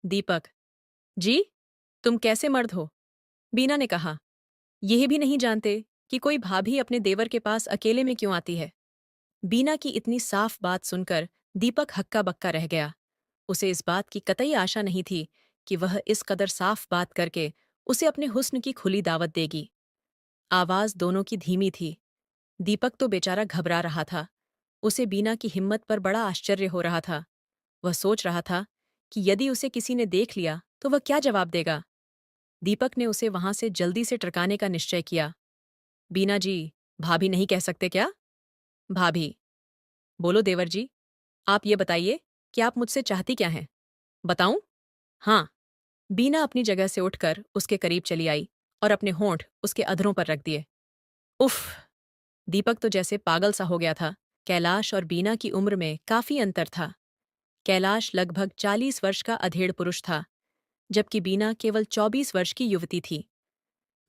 दीपक जी, तुम कैसे मर्द हो? बीना ने कहा। यह भी नहीं जानते कि कोई भाभी अपने देवर के पास अकेले में क्यों आती है। बीना की इतनी साफ बात सुनकर दीपक हक्का बक्का रह गया। उसे इस बात की कतई आशा नहीं थी कि वह इस कदर साफ बात करके उसे अपने हुस्न की खुली दावत देगी। आवाज दोनों की धीमी थी। दीपक तो बेचारा घबरा रहा था। उसे बीना की हिम्मत पर बड़ा आश्चर्य हो रहा था। वह सोच रहा था कि यदि उसे किसी ने देख लिया तो वह क्या जवाब देगा। दीपक ने उसे वहां से जल्दी से टरकाने का निश्चय किया। बीना जी, भाभी नहीं कह सकते क्या? भाभी? बोलो देवर जी, आप ये बताइए कि आप मुझसे चाहती क्या हैं? बताऊं? हाँ। बीना अपनी जगह से उठकर उसके करीब चली आई और अपने होंठ उसके अधरों पर रख दिए। उफ! दीपक तो जैसे पागल सा हो गया था। कैलाश और बीना की उम्र में काफी अंतर था। कैलाश लगभग 40 वर्ष का अधेड़ पुरुष था, जबकि बीना केवल 24 वर्ष की युवती थी।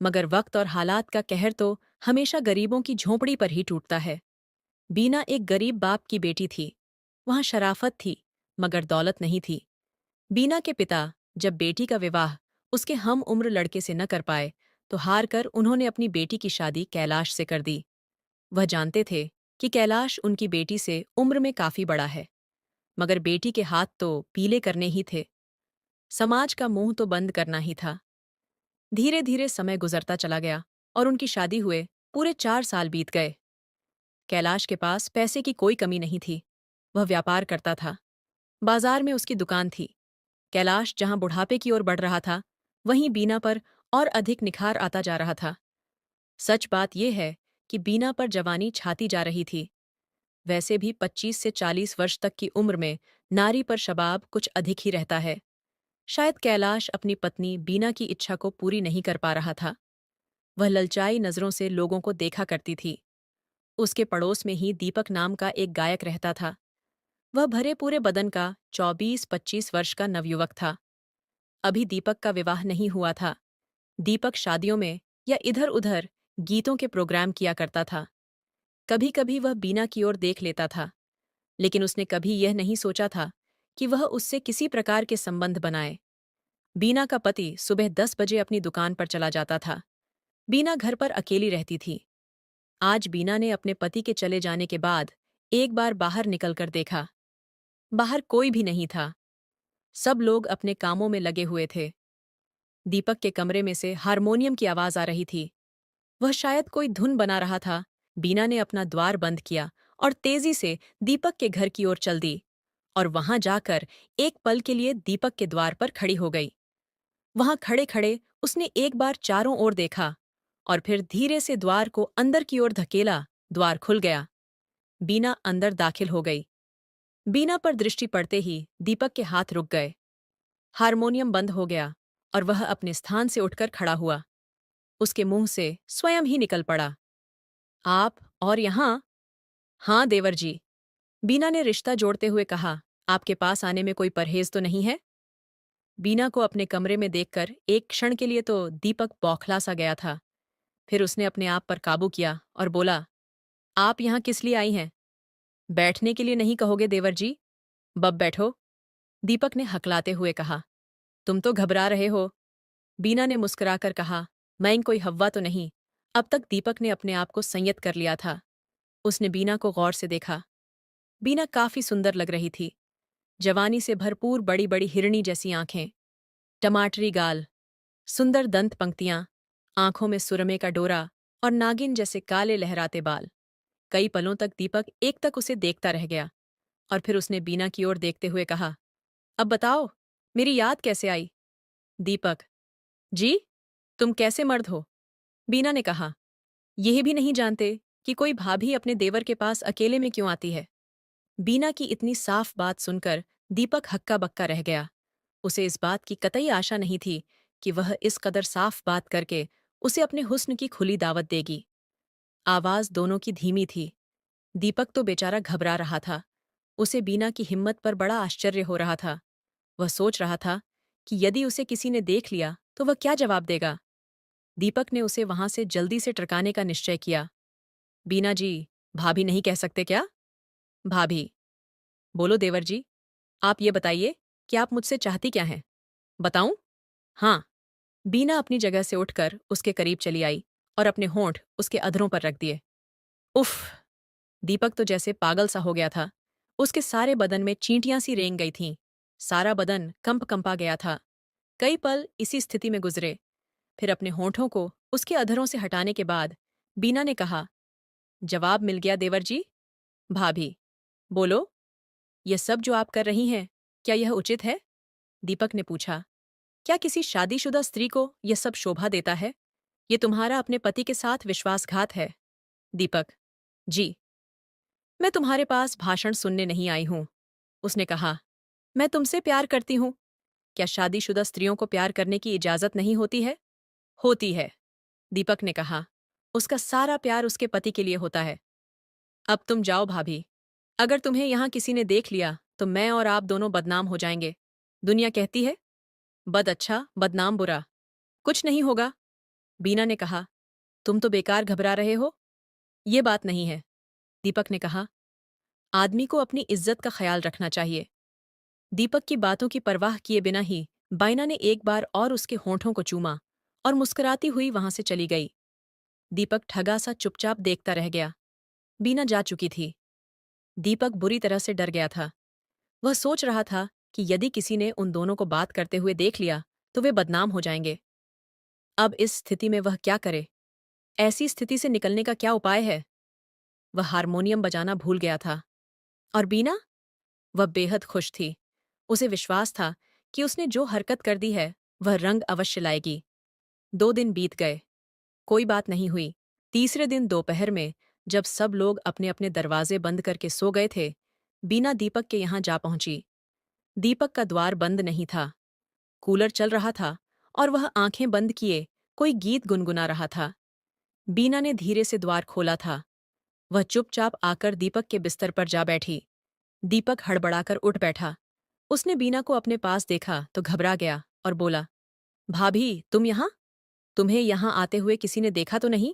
मगर वक्त और हालात का कहर तो हमेशा गरीबों की झोंपड़ी पर ही टूटता है। बीना एक गरीब बाप की बेटी थी। वहां शराफत थी, मगर दौलत नहीं थी। बीना के पिता जब बेटी का विवाह उसके हम उम्र लड़के से न कर पाए, तो हार कर उन्होंने अपनी बेटी की शादी कैलाश से कर दी। वह जानते थे कि कैलाश उनकी बेटी से उम्र में काफी बड़ा है, मगर बेटी के हाथ तो पीले करने ही थे। समाज का मुंह तो बंद करना ही था। धीरे धीरे समय गुजरता चला गया और उनकी शादी हुए पूरे 4 साल बीत गए। कैलाश के पास पैसे की कोई कमी नहीं थी। वह व्यापार करता था। बाजार में उसकी दुकान थी। कैलाश जहां बुढ़ापे की ओर बढ़ रहा था, वहीं बीना पर और अधिक निखार आता जा रहा था। सच बात यह है कि बीना पर जवानी छाती जा रही थी। वैसे भी 25 से 40 वर्ष तक की उम्र में नारी पर शबाब कुछ अधिक ही रहता है। शायद कैलाश अपनी पत्नी बीना की इच्छा को पूरी नहीं कर पा रहा था। वह ललचाई नजरों से लोगों को देखा करती थी। उसके पड़ोस में ही दीपक नाम का एक गायक रहता था। वह भरे पूरे बदन का 24-25 वर्ष का नवयुवक था। अभी दीपक का विवाह नहीं हुआ था। दीपक शादियों में या इधर उधर गीतों के प्रोग्राम किया करता था। कभी कभी वह बीना की ओर देख लेता था, लेकिन उसने कभी यह नहीं सोचा था कि वह उससे किसी प्रकार के संबंध बनाए। बीना का पति सुबह 10 बजे अपनी दुकान पर चला जाता था। बीना घर पर अकेली रहती थी। आज बीना ने अपने पति के चले जाने के बाद एक बार बाहर निकलकर देखा। बाहर कोई भी नहीं था। सब लोग अपने कामों में लगे हुए थे। दीपक के कमरे में से हारमोनियम की आवाज आ रही थी। वह शायद कोई धुन बना रहा था। बीना ने अपना द्वार बंद किया और तेजी से दीपक के घर की ओर चल दी, और वहां जाकर एक पल के लिए दीपक के द्वार पर खड़ी हो गई। वहां खड़े खड़े उसने एक बार चारों ओर देखा और फिर धीरे से द्वार को अंदर की ओर धकेला। द्वार खुल गया। बीना अंदर दाखिल हो गई। बीना पर दृष्टि पड़ते ही दीपक के हाथ रुक गए। हारमोनियम बंद हो गया और वह अपने स्थान से उठकर खड़ा हुआ। उसके मुंह से स्वयं ही निकल पड़ा, आप और यहां? हाँ देवर जी। बीना ने रिश्ता जोड़ते हुए कहा, आपके पास आने में कोई परहेज तो नहीं है? बीना को अपने कमरे में देखकर एक क्षण के लिए तो दीपक बौखला सा गया था। फिर उसने अपने आप पर काबू किया और बोला, आप यहां किस लिए आई हैं? बैठने के लिए नहीं कहोगे देवर जी? बब बैठो। दीपक ने हकलाते हुए कहा। तुम तो घबरा रहे हो। बीना ने मुस्कुराकर कहा, मैं कोई हव्वा तो नहीं। अब तक दीपक ने अपने आप को संयत कर लिया था। उसने बीना को गौर से देखा। बीना काफी सुंदर लग रही थी। जवानी से भरपूर बड़ी बड़ी हिरणी जैसी आंखें, टमाटरी गाल, सुंदर दंत पंक्तियां, आंखों में सुरमे का डोरा और नागिन जैसे काले लहराते बाल। कई पलों तक दीपक एक तक उसे देखता रह गया और फिर उसने बीना की ओर देखते हुए कहा, अब बताओ, मेरी याद कैसे आई? दीपक जी, तुम कैसे मर्द हो? बीना ने कहा। यह भी नहीं जानते कि कोई भाभी अपने देवर के पास अकेले में क्यों आती है। बीना की इतनी साफ बात सुनकर दीपक हक्का बक्का रह गया। उसे इस बात की कतई आशा नहीं थी कि वह इस कदर साफ बात करके उसे अपने हुस्न की खुली दावत देगी। आवाज दोनों की धीमी थी। दीपक तो बेचारा घबरा रहा था। उसे बीना की हिम्मत पर बड़ा आश्चर्य हो रहा था। वह सोच रहा था कि यदि उसे किसी ने देख लिया तो वह क्या जवाब देगा। दीपक ने उसे वहां से जल्दी से टरकाने का निश्चय किया। बीना जी, भाभी नहीं कह सकते क्या? भाभी? बोलो देवर जी, आप ये बताइए कि आप मुझसे चाहती क्या हैं? बताऊं? हाँ। बीना अपनी जगह से उठकर उसके करीब चली आई और अपने होंठ उसके अधरों पर रख दिए। उफ! दीपक तो जैसे पागल सा हो गया था। उसके सारे बदन में चींटियां सी रेंग गई थीं। सारा बदन कंपा गया था। कई पल इसी स्थिति में गुजरे। फिर अपने होंठों को उसके अधरों से हटाने के बाद बीना ने कहा, जवाब मिल गया देवर जी। भाभी, बोलो, ये सब जो आप कर रही हैं, क्या यह उचित है? दीपक ने पूछा। क्या किसी शादीशुदा स्त्री को यह सब शोभा देता है? ये तुम्हारा अपने पति के साथ विश्वासघात है। दीपक, जी। मैं तुम्हारे पास भाषण सुनने नहीं आई हूं। उसने कहा, मैं तुमसे प्यार करती हूं। क्या शादीशुदा स्त्रियों को प्यार करने की इजाजत नहीं होती है? होती है, दीपक ने कहा। उसका सारा प्यार उसके पति के लिए होता है। अब तुम जाओ भाभी। अगर तुम्हें यहां किसी ने देख लिया तो मैं और आप दोनों बदनाम हो जाएंगे। दुनिया कहती है, बद अच्छा बदनाम बुरा। कुछ नहीं होगा, बीना ने कहा। तुम तो बेकार घबरा रहे हो। ये बात नहीं है, दीपक ने कहा। आदमी को अपनी इज्जत का ख्याल रखना चाहिए। दीपक की बातों की परवाह किए बिना ही बाइना ने एक बार और उसके होंठों को चूमा और मुस्कुराती हुई वहां से चली गई। दीपक ठगा सा चुपचाप देखता रह गया। बीना जा चुकी थी। दीपक बुरी तरह से डर गया था। वह सोच रहा था कि यदि किसी ने उन दोनों को बात करते हुए देख लिया तो वे बदनाम हो जाएंगे। अब इस स्थिति में वह क्या करे? ऐसी स्थिति से निकलने का क्या उपाय है? वह हारमोनियम बजाना भूल गया था। और बीना? वह बेहद खुश थी। उसे विश्वास था कि उसने जो हरकत कर दी है वह रंग अवश्य लाएगी। 2 दिन बीत गए, कोई बात नहीं हुई। तीसरे दिन दोपहर में जब सब लोग अपने अपने दरवाजे बंद करके सो गए थे, बीना दीपक के यहाँ जा पहुंची। दीपक का द्वार बंद नहीं था। कूलर चल रहा था और वह आंखें बंद किए कोई गीत गुनगुना रहा था। बीना ने धीरे से द्वार खोला था। वह चुपचाप आकर दीपक के बिस्तर पर जा बैठी। दीपक हड़बड़ाकर उठ बैठा। उसने बीना को अपने पास देखा तो घबरा गया और बोला, भाभी, तुम यहाँ? तुम्हें यहाँ आते हुए किसी ने देखा तो नहीं?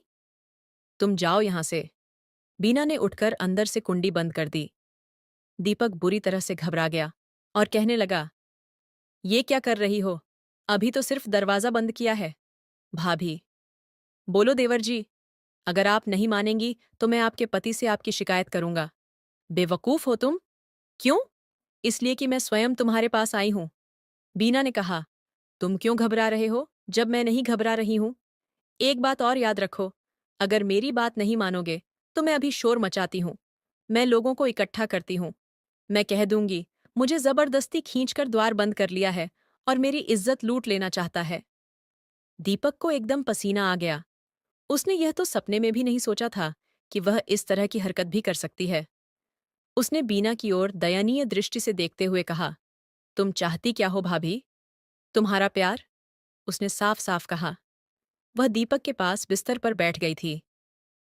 तुम जाओ यहाँ से। बीना ने उठकर अंदर से कुंडी बंद कर दी। दीपक बुरी तरह से घबरा गया और कहने लगा, ये क्या कर रही हो? अभी तो सिर्फ दरवाजा बंद किया है। भाभी, बोलो देवर जी। अगर आप नहीं मानेंगी तो मैं आपके पति से आपकी शिकायत करूंगा। बेवकूफ हो तुम। क्यों? इसलिए कि मैं स्वयं तुम्हारे पास आई हूं। बीना ने कहा, तुम क्यों घबरा रहे हो जब मैं नहीं घबरा रही हूं? एक बात और याद रखो, अगर मेरी बात नहीं मानोगे तो मैं अभी शोर मचाती हूं। मैं लोगों को इकट्ठा करती हूं। मैं कह दूंगी, मुझे जबरदस्ती खींचकर द्वार बंद कर लिया है और मेरी इज्जत लूट लेना चाहता है। दीपक को एकदम पसीना आ गया। उसने यह तो सपने में भी नहीं सोचा था कि वह इस तरह की हरकत भी कर सकती है। उसने बीना की ओर दयनीय दृष्टि से देखते हुए कहा, तुम चाहती क्या हो भाभी? तुम्हारा प्यार? उसने साफ साफ कहा। वह दीपक के पास बिस्तर पर बैठ गई थी।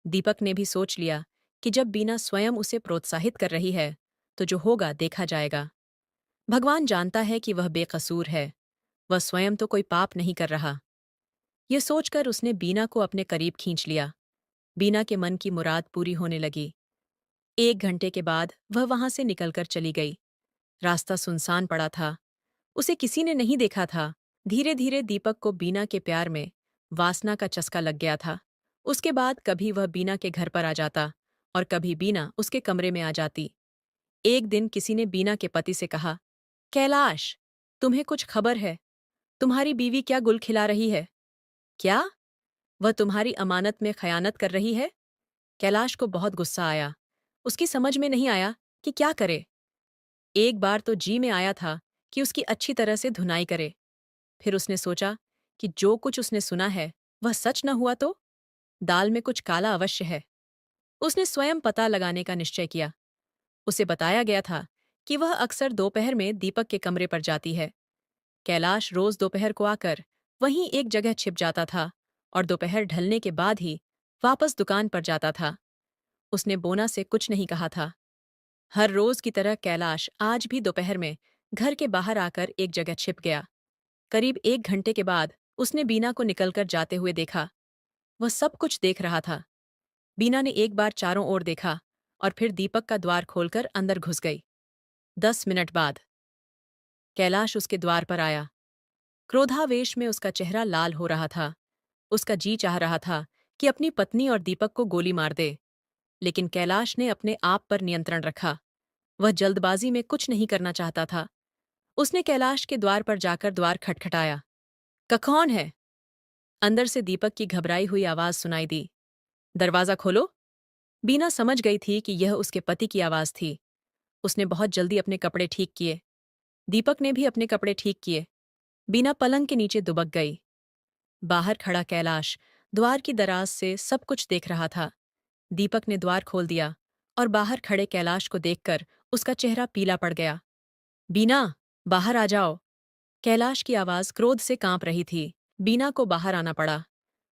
दीपक ने भी सोच लिया कि जब बीना स्वयं उसे प्रोत्साहित कर रही है तो जो होगा देखा जाएगा। भगवान जानता है कि वह बेकसूर है। वह स्वयं तो कोई पाप नहीं कर रहा। यह सोचकर उसने बीना को अपने करीब खींच लिया। बीना के मन की मुराद पूरी होने लगी। 1 घंटे के बाद वह वहां से निकलकर चली गई। रास्ता सुनसान पड़ा था। उसे किसी ने नहीं देखा था। धीरे धीरे दीपक को बीना के प्यार में वासना का चस्का लग गया था। उसके बाद कभी वह बीना के घर पर आ जाता और कभी बीना उसके कमरे में आ जाती। एक दिन किसी ने बीना के पति से कहा, कैलाश, तुम्हें कुछ खबर है? तुम्हारी बीवी क्या गुल खिला रही है? क्या? वह तुम्हारी अमानत में खयानत कर रही है? कैलाश को बहुत गुस्सा आया। उसकी समझ में नहीं आया कि क्या करे। एक बार तो जी में आया था कि उसकी अच्छी तरह से धुनाई करे। फिर उसने सोचा कि जो कुछ उसने सुना है वह सच न हुआ तो दाल में कुछ काला अवश्य है। उसने स्वयं पता लगाने का निश्चय किया। उसे बताया गया था कि वह अक्सर दोपहर में दीपक के कमरे पर जाती है। कैलाश रोज दोपहर को आकर वहीं एक जगह छिप जाता था और दोपहर ढलने के बाद ही वापस दुकान पर जाता था। उसने बोना से कुछ नहीं कहा था। हर रोज की तरह कैलाश आज भी दोपहर में घर के बाहर आकर एक जगह छिप गया। करीब 1 घंटे के बाद उसने बीना को निकलकर जाते हुए देखा। वह सब कुछ देख रहा था। बीना ने एक बार चारों ओर देखा और फिर दीपक का द्वार खोलकर अंदर घुस गई। 10 मिनट बाद कैलाश उसके द्वार पर आया। क्रोधावेश में उसका चेहरा लाल हो रहा था। उसका जी चाह रहा था कि अपनी पत्नी और दीपक को गोली मार दे, लेकिन कैलाश ने अपने आप पर नियंत्रण रखा। वह जल्दबाजी में कुछ नहीं करना चाहता था। उसने कैलाश के द्वार पर जाकर द्वार खटखटाया। कौन है? अंदर से दीपक की घबराई हुई आवाज सुनाई दी। दरवाजा खोलो। बीना समझ गई थी कि यह उसके पति की आवाज थी। उसने बहुत जल्दी अपने कपड़े ठीक किए। दीपक ने भी अपने कपड़े ठीक किए। बीना पलंग के नीचे दुबक गई। बाहर खड़ा कैलाश द्वार की दराज से सब कुछ देख रहा था। दीपक ने द्वार खोल दिया और बाहर खड़े कैलाश को देखकर उसका चेहरा पीला पड़ गया। बीना, बाहर आ जाओ। कैलाश की आवाज क्रोध से कांप रही थी। बीना को बाहर आना पड़ा।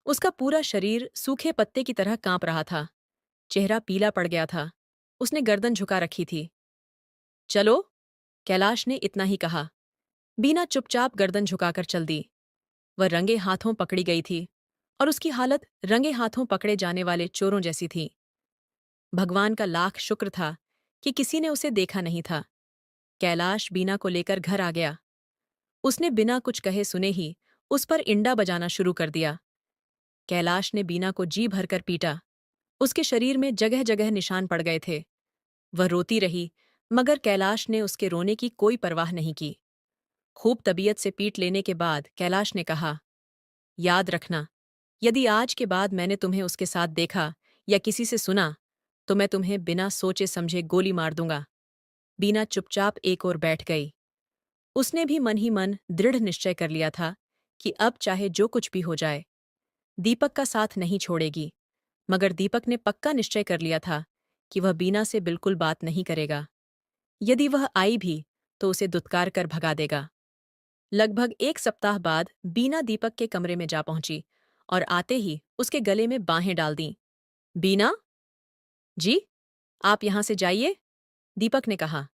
उसका पूरा शरीर सूखे पत्ते की तरह कांप रहा था। चेहरा पीला पड़ गया था। उसने गर्दन झुका रखी थी। चलो, कैलाश ने इतना ही कहा। बीना चुपचाप गर्दन झुकाकर चल दी। वह रंगे हाथों पकड़ी गई थी और उसकी हालत रंगे हाथों पकड़े जाने वाले चोरों जैसी थी। भगवान का लाख शुक्र था कि किसी ने उसे देखा नहीं था। कैलाश बीना को लेकर घर आ गया। उसने बिना कुछ कहे सुने ही उस पर इंडा बजाना शुरू कर दिया। कैलाश ने बीना को जी भरकर पीटा। उसके शरीर में जगह जगह निशान पड़ गए थे। वह रोती रही, मगर कैलाश ने उसके रोने की कोई परवाह नहीं की। खूब तबीयत से पीट लेने के बाद कैलाश ने कहा, याद रखना, यदि आज के बाद मैंने तुम्हें उसके साथ देखा या किसी से सुना, तो मैं तुम्हें बिना सोचे समझे गोली मार दूंगा। बीना चुपचाप एक ओर बैठ गई। उसने भी मन ही मन दृढ़ निश्चय कर लिया था कि अब चाहे जो कुछ भी हो जाए, दीपक का साथ नहीं छोड़ेगी। मगर दीपक ने पक्का निश्चय कर लिया था कि वह बीना से बिल्कुल बात नहीं करेगा। यदि वह आई भी तो उसे दुत्कार कर भगा देगा। लगभग एक सप्ताह बाद बीना दीपक के कमरे में जा पहुंची और आते ही उसके गले में बाहें डाल दीं। बीना जी, आप यहां से जाइए, दीपक ने कहा।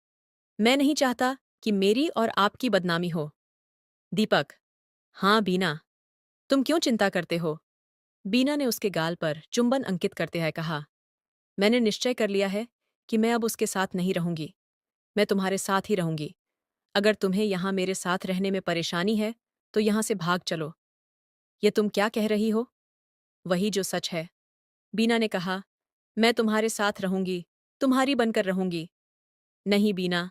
मैं नहीं चाहता कि मेरी और आपकी बदनामी हो। दीपक, हाँ बीना, तुम क्यों चिंता करते हो? बीना ने उसके गाल पर चुंबन अंकित करते हुए कहा। मैंने निश्चय कर लिया है कि मैं अब उसके साथ नहीं रहूंगी। मैं तुम्हारे साथ ही रहूंगी। अगर तुम्हें यहां मेरे साथ रहने में परेशानी है तो यहां से भाग चलो। ये तुम क्या कह रही हो? वही जो सच है, बीना ने कहा। मैं तुम्हारे साथ रहूंगी, तुम्हारी बनकर रहूंगी। नहीं बीना,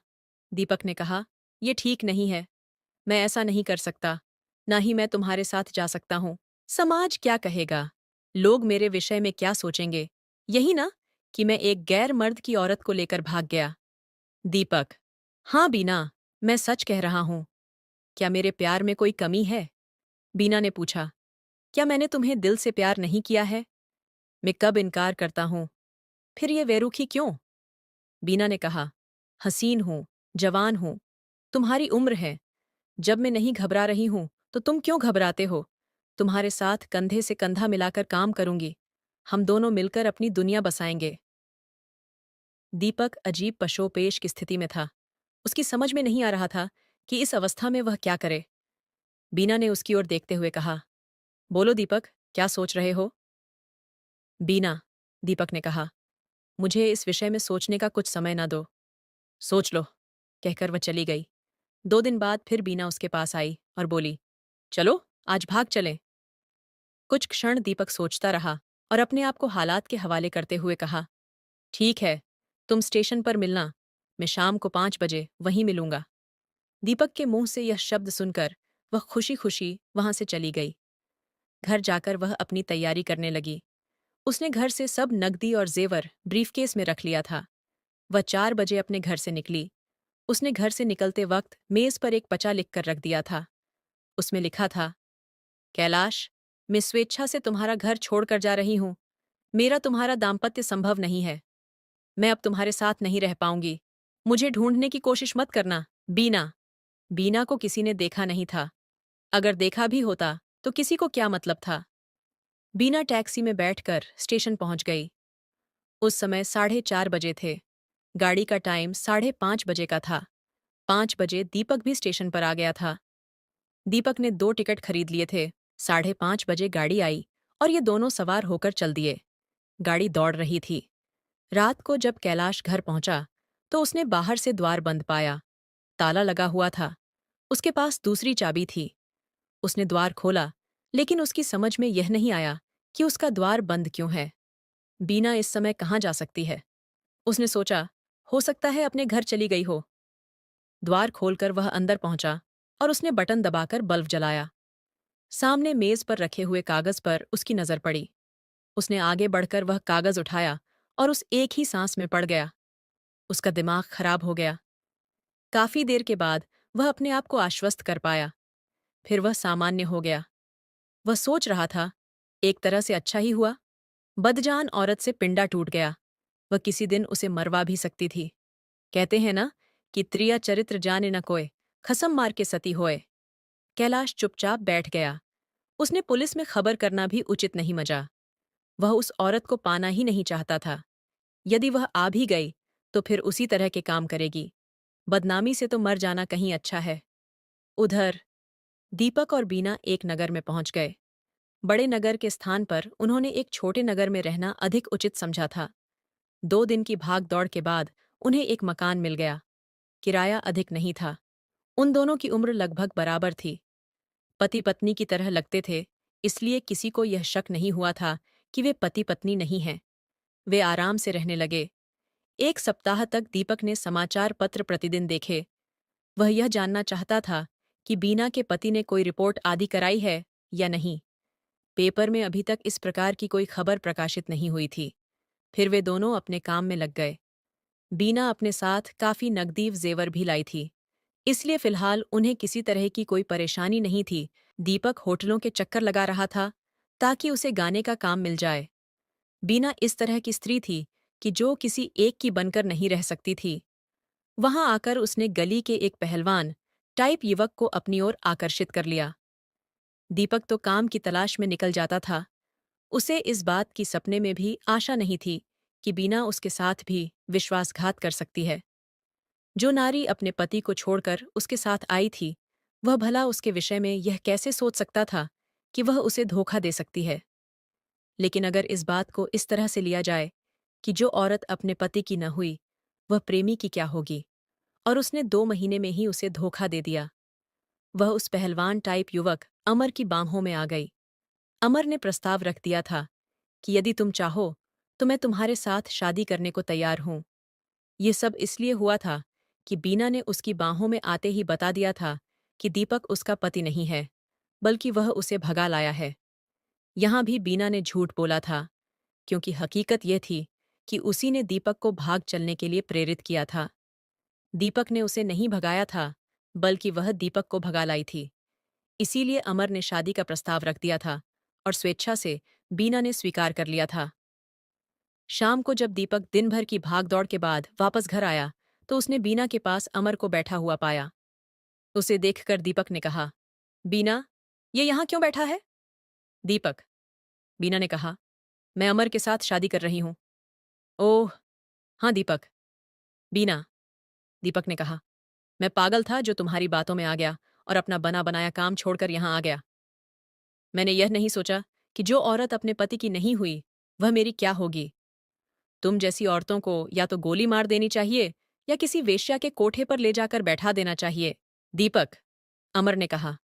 दीपक ने कहा, यह ठीक नहीं है। मैं ऐसा नहीं कर सकता। ना ही मैं तुम्हारे साथ जा सकता हूं। समाज क्या कहेगा? लोग मेरे विषय में क्या सोचेंगे? यही ना कि मैं एक गैर मर्द की औरत को लेकर भाग गया। दीपक, हाँ बीना, मैं सच कह रहा हूं। क्या मेरे प्यार में कोई कमी है? बीना ने पूछा। क्या मैंने तुम्हें दिल से प्यार नहीं किया है? मैं कब इनकार करता हूं? फिर ये बेरुखी क्यों? बीना ने कहा। हसीन हूं, जवान हूं, तुम्हारी उम्र है। जब मैं नहीं घबरा रही हूं तो तुम क्यों घबराते हो? तुम्हारे साथ कंधे से कंधा मिलाकर काम करूंगी। हम दोनों मिलकर अपनी दुनिया बसाएंगे। दीपक अजीब पशोपेश की स्थिति में था। उसकी समझ में नहीं आ रहा था कि इस अवस्था में वह क्या करे। बीना ने उसकी ओर देखते हुए कहा, बोलो दीपक, क्या सोच रहे हो? बीना, दीपक ने कहा, मुझे इस विषय में सोचने का कुछ समय न दो। सोच लो, कहकर वह चली गई। 2 दिन बाद फिर बीना उसके पास आई और बोली, चलो, आज भाग चलें। कुछ क्षण दीपक सोचता रहा और अपने आप को हालात के हवाले करते हुए कहा, ठीक है, तुम स्टेशन पर मिलना। मैं शाम को 5 बजे वहीं मिलूंगा। दीपक के मुंह से यह शब्द सुनकर वह खुशी खुशी वहां से चली गई। घर जाकर वह अपनी तैयारी करने लगी। उसने घर से सब नकदी और जेवर ब्रीफकेस में रख लिया था। वह 4 बजे अपने घर से निकली। उसने घर से निकलते वक्त मेज पर एक पचा लिखकर रख दिया था। उसमें लिखा था, कैलाश, मैं स्वेच्छा से तुम्हारा घर छोड़कर जा रही हूं। मेरा तुम्हारा दाम्पत्य संभव नहीं है। मैं अब तुम्हारे साथ नहीं रह पाऊंगी। मुझे ढूंढने की कोशिश मत करना। बीना। बीना को किसी ने देखा नहीं था। अगर देखा भी होता तो किसी को क्या मतलब था? बीना टैक्सी में बैठकर स्टेशन पहुंच गई। उस समय 4:30 बजे थे। गाड़ी का टाइम 5:30 बजे का था। 5 बजे दीपक भी स्टेशन पर आ गया था। दीपक ने 2 टिकट खरीद लिए थे। 5:30 बजे गाड़ी आई और ये दोनों सवार होकर चल दिए। गाड़ी दौड़ रही थी। रात को जब कैलाश घर पहुंचा तो उसने बाहर से द्वार बंद पाया। ताला लगा हुआ था। उसके पास दूसरी चाबी थी। उसने द्वार खोला, लेकिन उसकी समझ में यह नहीं आया कि उसका द्वार बंद क्यों है। बीना इस समय कहाँ जा सकती है? उसने सोचा, हो सकता है अपने घर चली गई हो। द्वार खोलकर वह अंदर पहुंचा और उसने बटन दबाकर बल्ब जलाया। सामने मेज पर रखे हुए कागज पर उसकी नजर पड़ी। उसने आगे बढ़कर वह कागज उठाया और उस एक ही सांस में पड़ गया। उसका दिमाग खराब हो गया। काफी देर के बाद वह अपने आप को आश्वस्त कर पाया। फिर वह सामान्य हो गया। वह सोच रहा था, एक तरह से अच्छा ही हुआ। बदजान औरत से पिंडा टूट गया। वह किसी दिन उसे मरवा भी सकती थी। कहते हैं ना कि त्रिया चरित्र जाने न कोय, खसम मार के सती होए। कैलाश चुपचाप बैठ गया। उसने पुलिस में खबर करना भी उचित नहीं मजा। वह उस औरत को पाना ही नहीं चाहता था। यदि वह आ भी गई तो फिर उसी तरह के काम करेगी। बदनामी से तो मर जाना कहीं अच्छा है। उधर दीपक और बीना एक नगर में पहुंच गए। बड़े नगर के स्थान पर उन्होंने एक छोटे नगर में रहना अधिक उचित समझा था। 2 दिन की भाग दौड़ के बाद उन्हें एक मकान मिल गया। किराया अधिक नहीं था। उन दोनों की उम्र लगभग बराबर थी। पति पत्नी की तरह लगते थे, इसलिए किसी को यह शक नहीं हुआ था कि वे पति पत्नी नहीं हैं। वे आराम से रहने लगे। 1 सप्ताह तक दीपक ने समाचार पत्र प्रतिदिन देखे। वह यह जानना चाहता था कि बीना के पति ने कोई रिपोर्ट आदि कराई है या नहीं। पेपर में अभी तक इस प्रकार की कोई खबर प्रकाशित नहीं हुई थी। फिर वे दोनों अपने काम में लग गए। बीना अपने साथ काफी नकदी जेवर भी लाई थी, इसलिए फिलहाल उन्हें किसी तरह की कोई परेशानी नहीं थी। दीपक होटलों के चक्कर लगा रहा था ताकि उसे गाने का काम मिल जाए। बीना इस तरह की स्त्री थी कि जो किसी एक की बनकर नहीं रह सकती थी। वहां आकर उसने गली के एक पहलवान टाइप युवक को अपनी ओर आकर्षित कर लिया। दीपक तो काम की तलाश में निकल जाता था। उसे इस बात की सपने में भी आशा नहीं थी कि बीना उसके साथ भी विश्वासघात कर सकती है। जो नारी अपने पति को छोड़कर उसके साथ आई थी, वह भला उसके विषय में यह कैसे सोच सकता था कि वह उसे धोखा दे सकती है। लेकिन अगर इस बात को इस तरह से लिया जाए कि जो औरत अपने पति की न हुई, वह प्रेमी की क्या होगी, और उसने 2 महीने में ही उसे धोखा दे दिया। वह उस पहलवान टाइप युवक अमर की बाहों में आ गई। अमर ने प्रस्ताव रख दिया था कि यदि तुम चाहो तो मैं तुम्हारे साथ शादी करने को तैयार हूं। ये सब इसलिए हुआ था कि बीना ने उसकी बाहों में आते ही बता दिया था कि दीपक उसका पति नहीं है, बल्कि वह उसे भगा लाया है। यहां भी बीना ने झूठ बोला था, क्योंकि हकीकत यह थी कि उसी ने दीपक को भाग चलने के लिए प्रेरित किया था। दीपक ने उसे नहीं भगाया था, बल्कि वह दीपक को भगा लाई थी। इसीलिए अमर ने शादी का प्रस्ताव रख दिया था और स्वेच्छा से बीना ने स्वीकार कर लिया था। शाम को जब दीपक दिन भर की भागदौड़ के बाद वापस घर आया तो उसने बीना के पास अमर को बैठा हुआ पाया। उसे देखकर दीपक ने कहा, बीना, ये यहाँ क्यों बैठा है? दीपक, बीना ने कहा, मैं अमर के साथ शादी कर रही हूं। ओह, हाँ दीपक। बीना, दीपक ने कहा, मैं पागल था जो तुम्हारी बातों में आ गया और अपना बना बनाया काम छोड़कर यहाँ आ गया। मैंने यह नहीं सोचा कि जो औरत अपने पति की नहीं हुई, वह मेरी क्या होगी। तुम जैसी औरतों को या तो गोली मार देनी चाहिए या किसी वेश्या के कोठे पर ले जाकर बैठा देना चाहिए। दीपक, अमर ने कहा,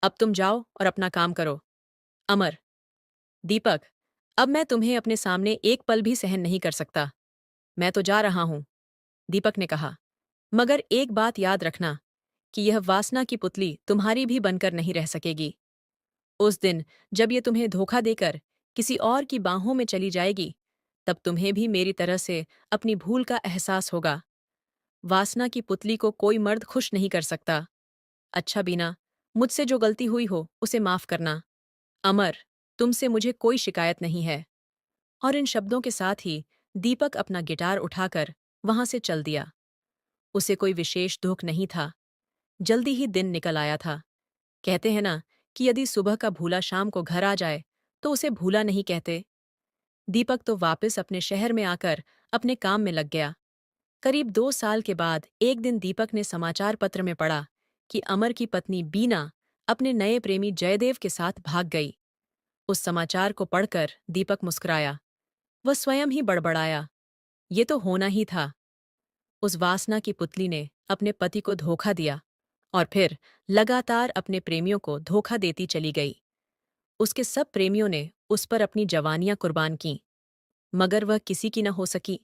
अब तुम जाओ और अपना काम करो। अमर, दीपक, अब मैं तुम्हें अपने सामने एक पल भी सहन नहीं कर सकता। मैं तो जा रहा हूं। दीपक ने कहा, मगर एक बात याद रखना कि यह वासना की पुतली तुम्हारी भी बनकर नहीं रह सकेगी। उस दिन जब ये तुम्हें धोखा देकर किसी और की बाहों में चली जाएगी, तब तुम्हें भी मेरी तरह से अपनी भूल का एहसास होगा। वासना की पुतली को कोई मर्द खुश नहीं कर सकता। अच्छा बीना, मुझसे जो गलती हुई हो उसे माफ करना। अमर, तुमसे मुझे कोई शिकायत नहीं है। और इन शब्दों के साथ ही दीपक अपना गिटार उठाकर वहां से चल दिया। उसे कोई विशेष दुख नहीं था। जल्दी ही दिन निकल आया था। कहते हैं ना कि यदि सुबह का भूला शाम को घर आ जाए तो उसे भूला नहीं कहते। दीपक तो वापस अपने शहर में आकर अपने काम में लग गया। करीब 2 साल के बाद एक दिन दीपक ने समाचार पत्र में पढ़ा कि अमर की पत्नी बीना अपने नए प्रेमी जयदेव के साथ भाग गई। उस समाचार को पढ़कर दीपक मुस्कुराया। वह स्वयं ही बड़बड़ाया, ये तो होना ही था। उस वासना की पुतली ने अपने पति को धोखा दिया और फिर लगातार अपने प्रेमियों को धोखा देती चली गई। उसके सब प्रेमियों ने उस पर अपनी जवानियां कुर्बान कीं, मगर वह किसी की न हो सकी।